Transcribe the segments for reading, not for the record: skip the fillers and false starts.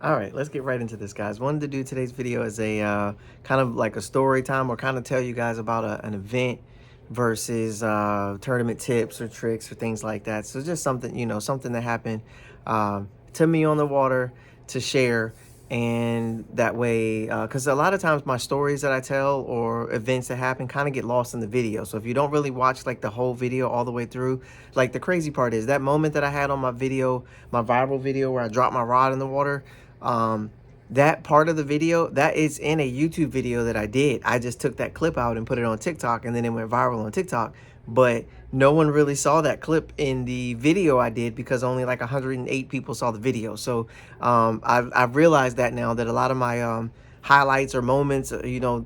All right, let's get right into this, guys. Wanted to do today's video as a kind of like a story time, or kind of tell you guys about an event versus tournament tips or tricks or things like that. So just something, something that happened to me on the water to share. And that way, because a lot of times my stories that I tell or events that happen kind of get lost in the video. So if you don't really watch like the whole video all the way through, like the crazy part is that moment that I had on my video, my viral video where I dropped my rod in the water. um that part of the video that is in a YouTube video that I did. I just took that clip out and put it on TikTok, and then it went viral on TikTok. But no one really saw that clip in the video I did because only like 108 people saw the video. So I've realized that now, that a lot of my highlights or moments,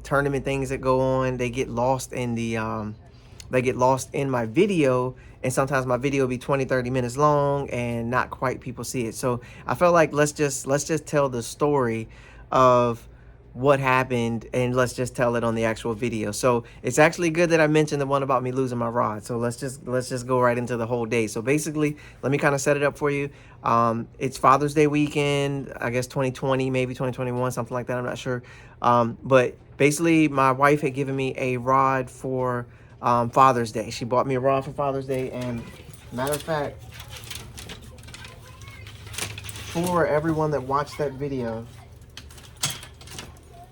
tournament things that go on, they get lost in the my video. And sometimes my video will be 20-30 minutes long and not quite people see it. So I felt like let's just tell the story of what happened, and let's just tell it on the actual video. So it's actually good that I mentioned the one about me losing my rod. So let's just go right into the whole day. So basically, let me kind of set it up for you. It's Father's Day weekend, I guess 2020, maybe 2021, something like that, I'm not sure. But basically my wife had given me a rod for Father's Day. She bought me a rod for Father's Day. And matter of fact, for everyone that watched that video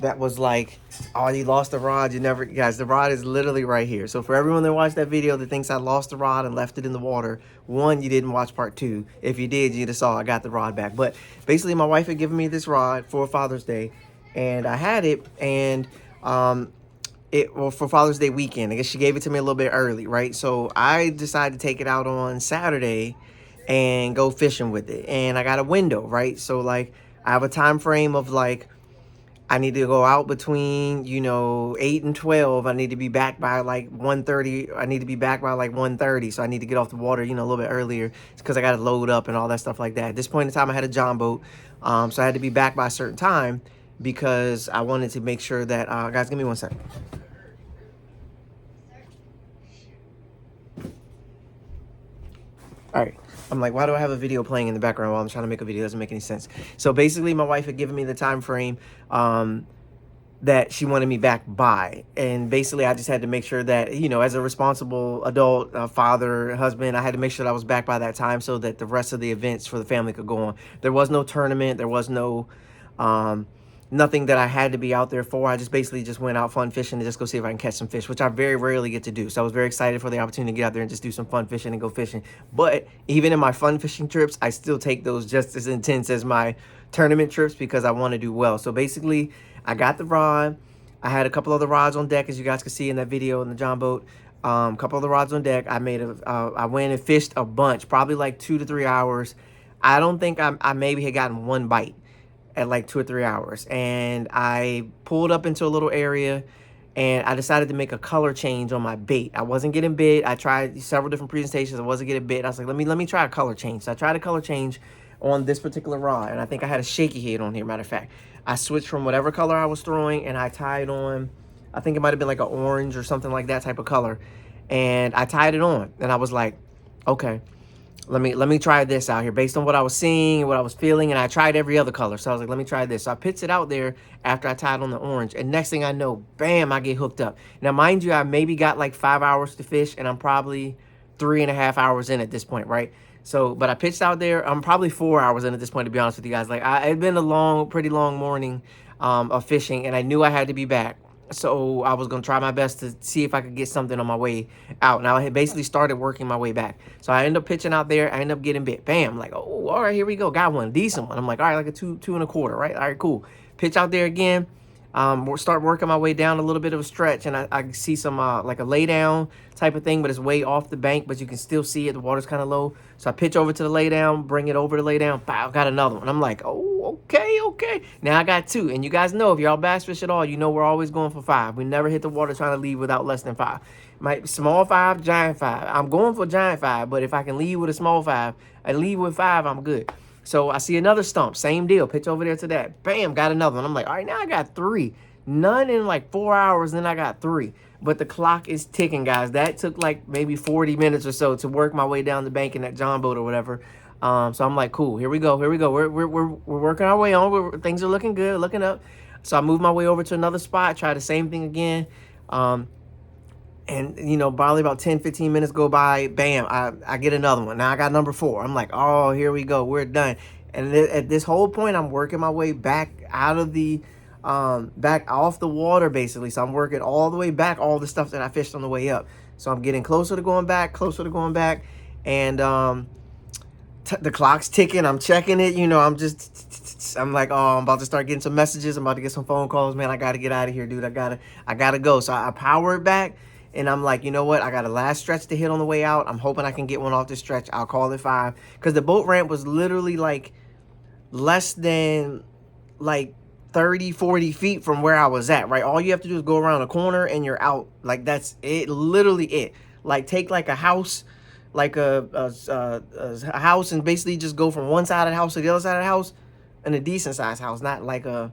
that was like, oh, you lost the rod, you never, guys, the rod is literally right here. So for everyone that watched that video that thinks I lost the rod and left it in the water, one, you didn't watch part two. If you did, you'd have saw I got the rod back. But basically my wife had given me this rod for Father's Day, and I had it. And for Father's Day weekend, I guess she gave it to me a little bit early, right? So I decided to take it out on Saturday and go fishing with it. And I got a window, right? So like I have a time frame of like, I need to go out between 8 and 12. I need to be back by like 1:30. I need to be back by like 1:30. So I need to get off the water, a little bit earlier, because I got to load up and all that stuff like that. At this point in time, I had a John boat, so I had to be back by a certain time because I wanted to make sure that guys, give me one second. All right. I'm like, why do I have a video playing in the background while I'm trying to make a video? It doesn't make any sense. So basically, my wife had given me the time frame that she wanted me back by. And basically, I just had to make sure that, as a responsible adult, father, husband, I had to make sure that I was back by that time so that the rest of the events for the family could go on. There was no tournament. There was no nothing that I had to be out there for. I just basically just went out fun fishing to just go see if I can catch some fish, which I very rarely get to do. So I was very excited for the opportunity to get out there and just do some fun fishing and go fishing. But even in my fun fishing trips, I still take those just as intense as my tournament trips because I want to do well. So basically, I got the rod. I had a couple other rods on deck, as you guys can see in that video in the John boat. A couple of the rods on deck. I went and fished a bunch, probably like 2 to 3 hours. I don't think I maybe had gotten one bite at like 2 or 3 hours. And I pulled up into a little area and I decided to make a color change on my bait. I wasn't getting bit. I tried several different presentations. I wasn't getting bit. I was like, let me try a color change. So I tried a color change on this particular rod, and I think I had a shaky head on here. Matter of fact, I switched from whatever color I was throwing and I tied on, I think it might have been like an orange or something like that type of color. And I tied it on and I was like, okay, let me try this out here based on what I was seeing, what I was feeling. And I tried every other color. So I was like, let me try this. So I pitched it out there after I tied on the orange. And next thing I know, bam, I get hooked up. Now, mind you, I maybe got like 5 hours to fish and I'm probably 3.5 hours in at this point, right? So, but I pitched out there. I'm probably 4 hours in at this point, to be honest with you guys. Like, it had been a pretty long morning of fishing, and I knew I had to be back. So I was going to try my best to see if I could get something on my way out. Now I had basically started working my way back. So I ended up pitching out there. I ended up getting bit. Bam. Like, oh, all right, here we go. Got one. Decent one. I'm like, all right, like a 2.25, right? All right, cool. Pitch out there again. Start working my way down a little bit of a stretch, and I see some like a lay down type of thing, but it's way off the bank, but you can still see it. The water's kind of low. So I pitch over to the lay down, bring it over to lay down. Bow, got another one. I'm like, oh, okay. Now I got 2. And you guys know, if y'all bass fish at all, you know we're always going for 5. We never hit the water trying to leave without less than 5. Might small 5, giant 5. I'm going for giant 5, but if I can leave with a small 5, I leave with 5, I'm good. So I see another stump, same deal, pitch over there to that. Bam, got another one. I'm like, all right, now I got 3. None in like 4 hours, then I got 3. But the clock is ticking, guys. That took like maybe 40 minutes or so to work my way down the bank in that John boat or whatever. So I'm like, cool, here we go. We're working our way on. Things are looking good, looking up. So I moved my way over to another spot, try the same thing again. And, you know, probably about 10, 15 minutes go by, bam, I get another one. Now I got number 4. I'm like, oh, here we go. We're done. And at this whole point, I'm working my way back out of the, back off the water, basically. So I'm working all the way back, all the stuff that I fished on the way up. So I'm getting closer to going back. And the clock's ticking. I'm checking it. You know, I'm like, oh, I'm about to start getting some messages. I'm about to get some phone calls. Man, I got to get out of here, dude. I gotta go. So I power it back. And I'm like, you know what? I got a last stretch to hit on the way out. I'm hoping I can get one off this stretch. I'll call it 5. Because the boat ramp was literally like less than like 30, 40 feet from where I was at, right? All you have to do is go around a corner and you're out. Like, that's it. Literally it. Like, take like a house, like a house, and basically just go from one side of the house to the other side of the house, and a decent sized house, not like a,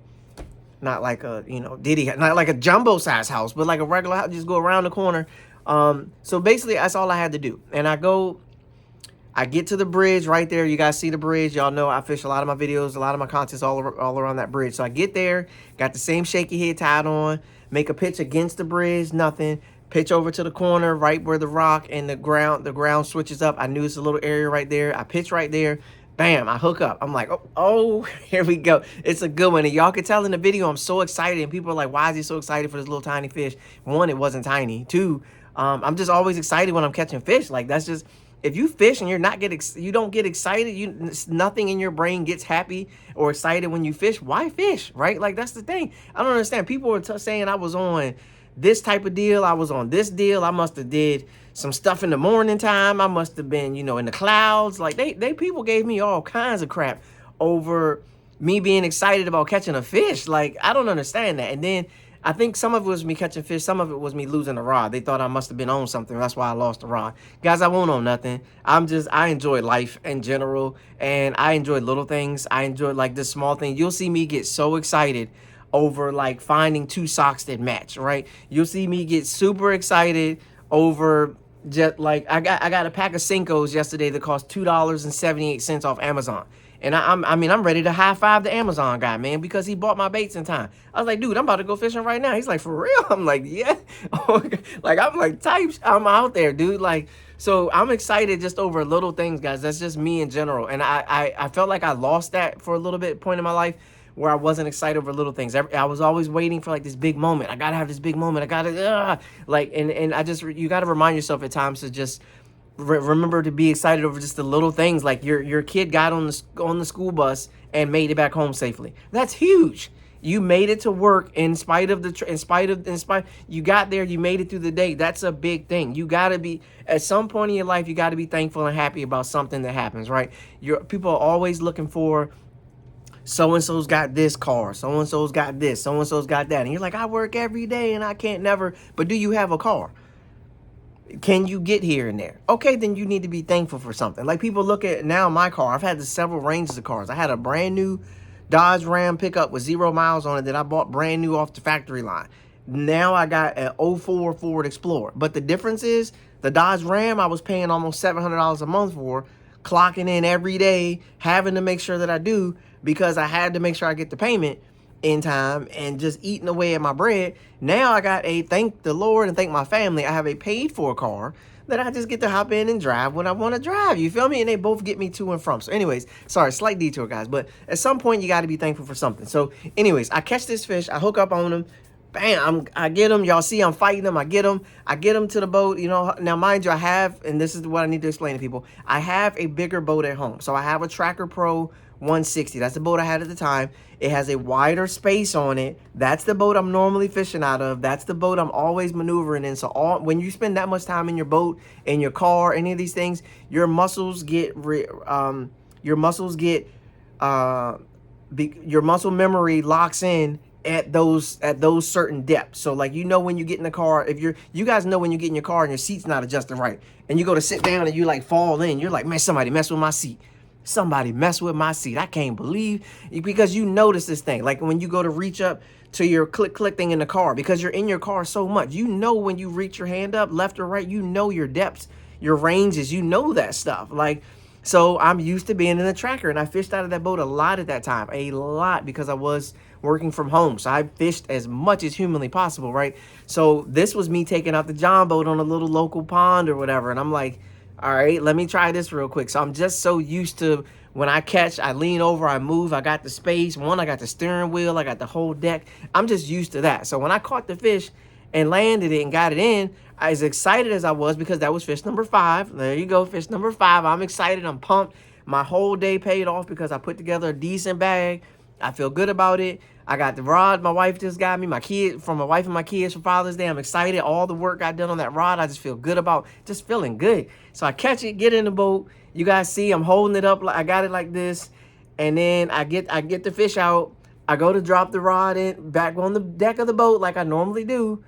you know, not like a jumbo size house, but like a regular house. Just go around the corner. So basically that's all I had to do. And I get to the bridge right there. You guys see the bridge. Y'all know I fish a lot of my videos, a lot of my content's all around that bridge. So I get there, got the same shaky head tied on, make a pitch against the bridge, nothing. Pitch over to the corner, right where the rock and the ground switches up. I knew it's a little area right there. I pitch right there. Bam, I hook up. I'm like, oh, here we go. It's a good one. And y'all can tell in the video, I'm so excited. And people are like, why is he so excited for this little tiny fish? 1, it wasn't tiny. 2, I'm just always excited when I'm catching fish. Like, that's just, if you fish and you don't get excited, nothing in your brain gets happy or excited when you fish. Why fish, right? Like, that's the thing. I don't understand. People are saying I was on this type of deal. I was on this deal. I must have did some stuff in the morning time. I must have been, you know, in the clouds. Like, people gave me all kinds of crap over me being excited about catching a fish. Like, I don't understand that. And then I think some of it was me catching fish. Some of it was me losing the rod. They thought I must have been on something. That's why I lost the rod. Guys, I won't own nothing. I enjoy life in general. And I enjoy little things. I enjoy like this small thing. You'll see me get so excited over like finding 2 socks that match, right? You'll see me get super excited over just like I got a pack of Senkos yesterday that cost $2.78 off Amazon. And I mean, I'm ready to high five the Amazon guy, man, because he bought my baits in time. I was like, dude, I'm about to go fishing right now. He's like, for real? I'm like, yeah. Like, I'm like, types, I'm out there, dude. Like, so I'm excited just over little things, guys. That's just me in general. And I felt like I lost that for a little bit point in my life, where I wasn't excited over little things. I was always waiting for like this big moment. I gotta have this big moment. I gotta, like, and I just, you gotta remind yourself at times to just remember to be excited over just the little things. Like your kid got on the school bus and made it back home safely. That's huge. You made it to work in spite of you got there, you made it through the day. That's a big thing. You gotta be, at some point in your life, you gotta be thankful and happy about something that happens, right? People are always looking for, so-and-so's got this car, so-and-so's got this, so-and-so's got that. And you're like, I work every day and I can't never, but do you have a car? Can you get here and there? Okay, then you need to be thankful for something. Like, people look at now my car. I've had several ranges of cars. I had a brand new Dodge Ram pickup with 0 miles on it that I bought brand new off the factory line. Now I got an '04 Ford Explorer. But the difference is, the Dodge Ram I was paying almost $700 a month for, clocking in every day, having to make sure that I do, because I had to make sure I get the payment in time, and just eating away at my bread. Now I got thank the Lord and thank my family, I have a paid for car that I just get to hop in and drive when I want to drive. You feel me? And they both get me to and from. So anyways, sorry, slight detour, guys. But at some point, you got to be thankful for something. So anyways, I catch this fish. I hook up on him. Bam, I get him. Y'all see I'm fighting him. I get him to the boat. You know, now mind you, I have, and this is what I need to explain to people, I have a bigger boat at home. So I have a Tracker Pro 160. That's the boat I had at the time. It has a wider space on it. That's the boat I'm normally fishing out of. That's the boat I'm always maneuvering in. So when you spend that much time in your boat, in your car, any of these things, your muscle memory locks in at those certain depths. So like, you know, when you get in the car, you guys know when you get in your car and your seat's not adjusted right, and you go to sit down and you like fall in, you're like, man, somebody messed with my seat. Somebody messed with my seat. I can't believe, because you notice this thing. Like when you go to reach up to your click thing in the car, because you're in your car so much, you know, when you reach your hand up left or right, you know your depths, your ranges, you know that stuff. Like, So I'm used to being in the tracker, and I fished out of that boat a lot at that time, a lot, because I was working from home. So I fished as much as humanly possible, right? So this was me taking out the John boat on a little local pond or whatever. And I'm like, all right, let me try this real quick. So I'm just so used to when I catch, I lean over, I move, I got the space. One, I got the steering wheel, I got the whole deck. I'm just used to that. So when I caught the fish and landed it and got it in, as excited as I was, because that was fish number 5. There you go, fish number 5. I'm excited, I'm pumped. My whole day paid off because I put together a decent bag. I feel good about it. I got the rod my wife just got me, from my wife and my kids for Father's Day. I'm excited. All the work I done on that rod, I just feel good about, just feeling good. So I catch it, get in the boat. You guys see I'm holding it up, I got it like this. And then I get the fish out. I go to drop the rod in back on the deck of the boat like I normally do.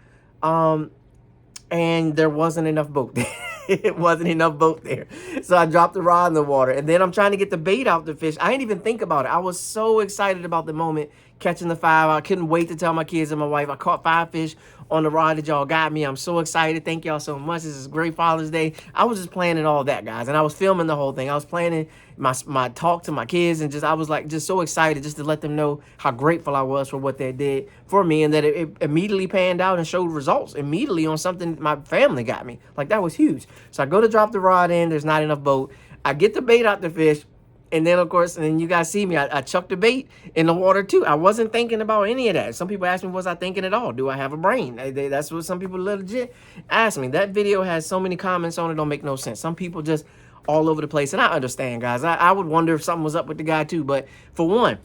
And there wasn't enough boat there. It wasn't enough boat there. So I dropped the rod in the water. And then I'm trying to get the bait out the fish. I didn't even think about it. I was so excited about the moment, catching the 5. I couldn't wait to tell my kids and my wife. I caught 5 fish on the rod that y'all got me. I'm so excited. Thank y'all so much. This is great Father's Day. I was just planning all that, guys. And I was filming the whole thing. I was planning my talk to my kids, and I was like just so excited just to let them know how grateful I was for what they did for me, and that it immediately panned out and showed results immediately on something my family got me. Like, that was huge. So I go to drop the rod in. There's not enough boat. I get the bait out the fish. And then, of course, and then you guys see me, I chucked the bait in the water, too. I wasn't thinking about any of that. Some people ask me, was I thinking at all? Do I have a brain? That's what some people legit ask me. That video has so many comments on it, don't make no sense. Some people just all over the place. And I understand, guys. I would wonder if something was up with the guy, too. But for one,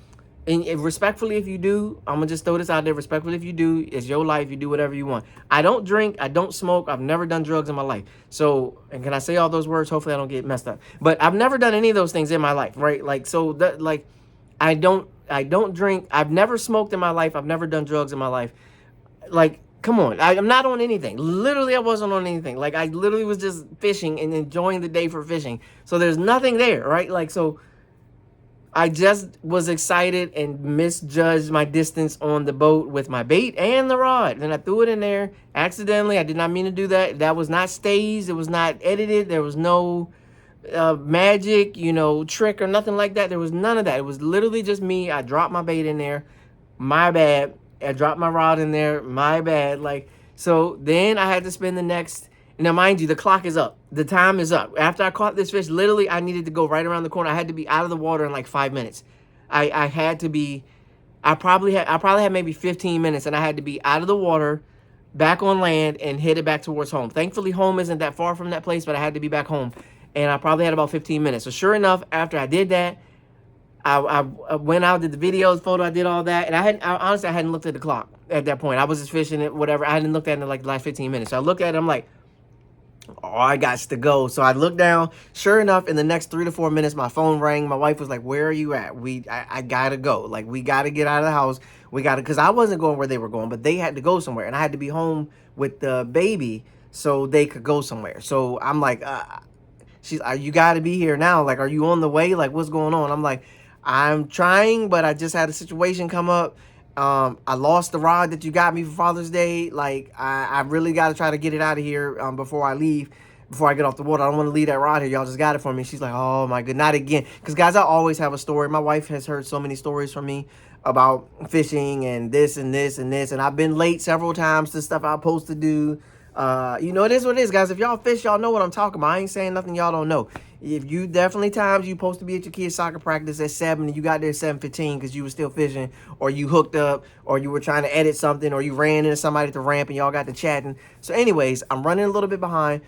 and respectfully, if you do, I'm going to just throw this out there. Respectfully, if you do, it's your life. You do whatever you want. I don't drink. I don't smoke. I've never done drugs in my life. So, and can I say all those words? Hopefully I don't get messed up. But I've never done any of those things in my life, right? Like, so that, like, I don't drink. I've never smoked in my life. I've never done drugs in my life. Like, come on. I'm not on anything. Literally, I wasn't on anything. Like, I literally was just fishing and enjoying the day for fishing. So there's nothing there, right? Like, so I just was excited and misjudged my distance on the boat with my bait and the rod. Then I threw it in there accidentally. I did not mean to do that. That was not staged. It was not edited. There was no magic, trick or nothing like that. There was none of that. It was literally just me. I dropped my bait in there. My bad. I dropped my rod in there. My bad. Like, so then I had to spend the next... Now, mind you, the clock is up. The time is up. After I caught this fish, literally, I needed to go right around the corner. I had to be out of the water in like 5 minutes. I had to be... I probably had maybe 15 minutes, and I had to be out of the water, back on land, and headed back towards home. Thankfully, home isn't that far from that place, but I had to be back home. And I probably had about 15 minutes. So sure enough, after I did that, I went out, did the videos, photo, I did all that. And honestly, I hadn't looked at the clock at that point. I was just fishing it, whatever. I hadn't looked at it in like the last 15 minutes. So I looked at it, I'm like, oh, I got to go. So I looked down. Sure enough, in the next 3 to 4 minutes, my phone rang. My wife was like, where are you at? I gotta go. Like, we gotta get out of the house. We gotta, because I wasn't going where they were going, but they had to go somewhere. And I had to be home with the baby so they could go somewhere. So I'm like, you gotta be here now. Like, are you on the way? Like, what's going on? I'm like, I'm trying, but I just had a situation come up. I lost the rod that you got me for Father's Day. Like, I really got to try to get it out of here before I leave, before I get off the water. I don't want to leave that rod here. Y'all just got it for me. She's like, oh my God, not again. Because, guys, I always have a story. My wife has heard so many stories from me about fishing and this and this and this. And I've been late several times to stuff I'm supposed to do. It is what it is, guys. If y'all fish, y'all know what I'm talking about. I ain't saying nothing y'all don't know. If you definitely times you supposed to be at your kid's soccer practice at 7 and you got there at 7:15 because you were still fishing, or you hooked up, or you were trying to edit something, or you ran into somebody at the ramp and y'all got to chatting. So anyways, I'm running a little bit behind.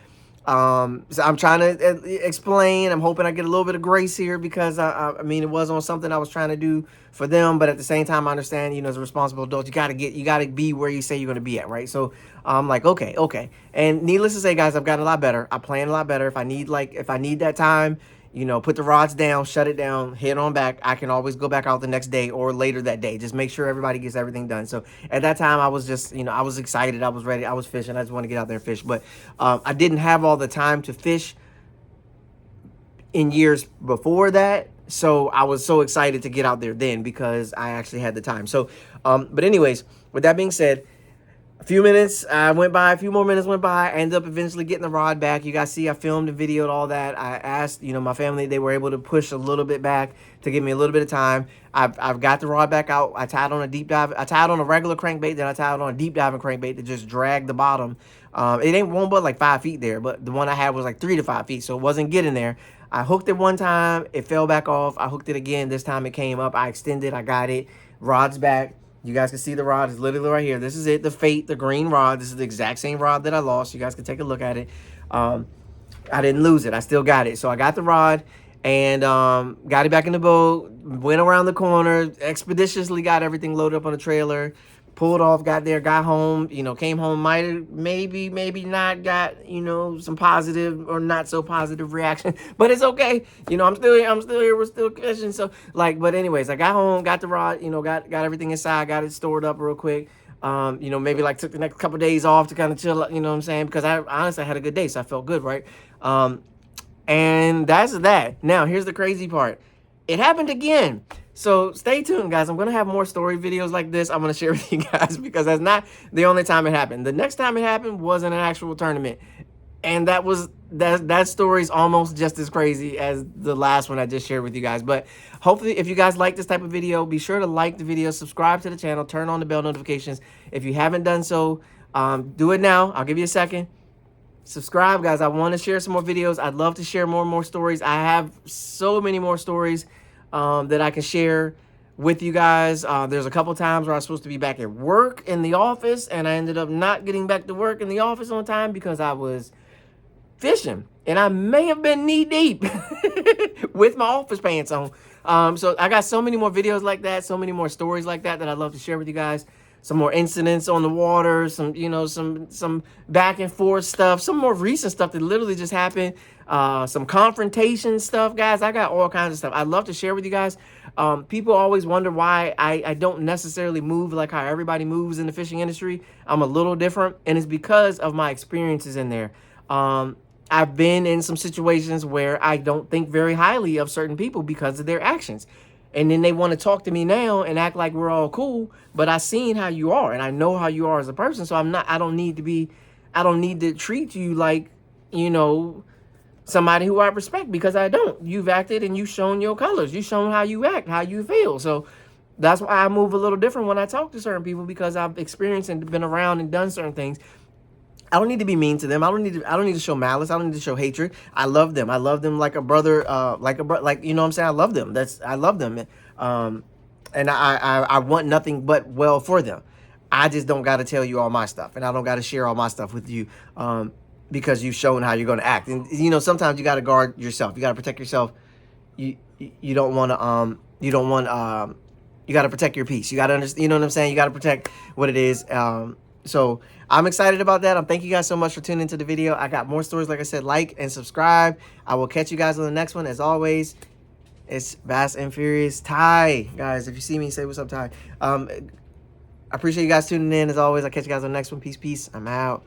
So I'm trying to explain. I'm hoping I get a little bit of grace here because I mean, it was on something I was trying to do for them, but at the same time, I understand, as a responsible adult, you gotta be where you say you're gonna be at, right? So I'm like, okay. And needless to say, guys, I've gotten a lot better. I plan a lot better. If I need that time, put the rods down, shut it down, head on back. I can always go back out the next day or later that day. Just make sure everybody gets everything done. So at that time, I was just, I was excited. I was ready. I was fishing. I just want to get out there and fish. But I didn't have all the time to fish in years before that. So I was so excited to get out there then because I actually had the time. So, but anyways, with that being said, A few minutes went by, a few more minutes went by. I ended up eventually getting the rod back. You guys see, I filmed and videoed all that. I asked, you know, my family, they were able to push a little bit back to give me a little bit of time. I've got the rod back out. I tied on a deep dive. I tied on a regular crankbait, then I tied on a deep diving crankbait to just drag the bottom. It won't but like 5 feet there, but the one I had was like 3 to 5 feet, so it wasn't getting there. I hooked it one time, it fell back off. I hooked it again. This time it came up. I extended, I got it. Rod's back. You guys can see the rod is literally right here. This is it, the Fate, the green rod. This is the exact same rod that I lost. You guys can take a look at it. I didn't lose it. I still got it. So I got the rod and got it back in the boat. Went around the corner, expeditiously got everything loaded up on the trailer. Pulled off, got there, got home, you know, came home, maybe not got, you know, some positive or not so positive reaction, but it's okay. You know, I'm still here, we're still fishing. So like, but anyways, I got home, got the rod, you know, got everything inside, got it stored up real quick. You know, maybe like took the next couple of days off to kind of chill, you know what I'm saying? Because I honestly had a good day, so I felt good, right? And that's that. Now, here's the crazy part. It happened again. So stay tuned, guys. I'm going to have more story videos like this I'm going to share with you guys because that's not the only time it happened. The next time it happened was in an actual tournament. And that story's almost just as crazy as the last one I just shared with you guys. But hopefully, if you guys like this type of video, be sure to like the video, subscribe to the channel, turn on the bell notifications. If you haven't done so, do it now. I'll give you a second. Subscribe, guys. I want to share some more videos. I'd love to share more and more stories. I have so many more stories that I can share with you guys. There's a couple times where I was supposed to be back at work in the office, and I ended up not getting back to work in the office on time because I was fishing, and I may have been knee deep with my office pants on. So I got so many more videos like that, so many more stories like that I'd love to share with you guys. Some more incidents on the water, some, you know, some back and forth stuff, some more recent stuff that literally just happened, some confrontation stuff, guys. I got all kinds of stuff I'd love to share with you guys. People always wonder why I don't necessarily move like how everybody moves in the fishing industry. I'm a little different, and it's because of my experiences in there. I've been in some situations where I don't think very highly of certain people because of their actions. And then they want to talk to me now and act like we're all cool, but I seen how you are and I know how you are as a person. So I don't need to treat you like, you know, somebody who I respect, because I don't. You've acted and you've shown your colors. You've shown how you act, how you feel. So that's why I move a little different when I talk to certain people, because I've experienced and been around and done certain things. I don't need to be mean to them. I don't need to show malice. I don't need to show hatred. I love them. I love them like a brother, like you know what I'm saying? I love them. I love them. And I want nothing but well for them. I just don't got to tell you all my stuff, and I don't got to share all my stuff with you, because you've shown how you're going to act. And you know, sometimes you got to guard yourself. You got to protect yourself. You don't want to you got to protect your peace. You got to understand, you know what I'm saying? You got to protect what it is. So I'm excited about that. Thank you guys so much for tuning into the video. I got more stories. Like I said, like and subscribe. I will catch you guys on the next one. As always, it's Bassandfurious Ty. Guys, if you see me, say what's up, Ty. I appreciate you guys tuning in. As always, I'll catch you guys on the next one. Peace, peace. I'm out.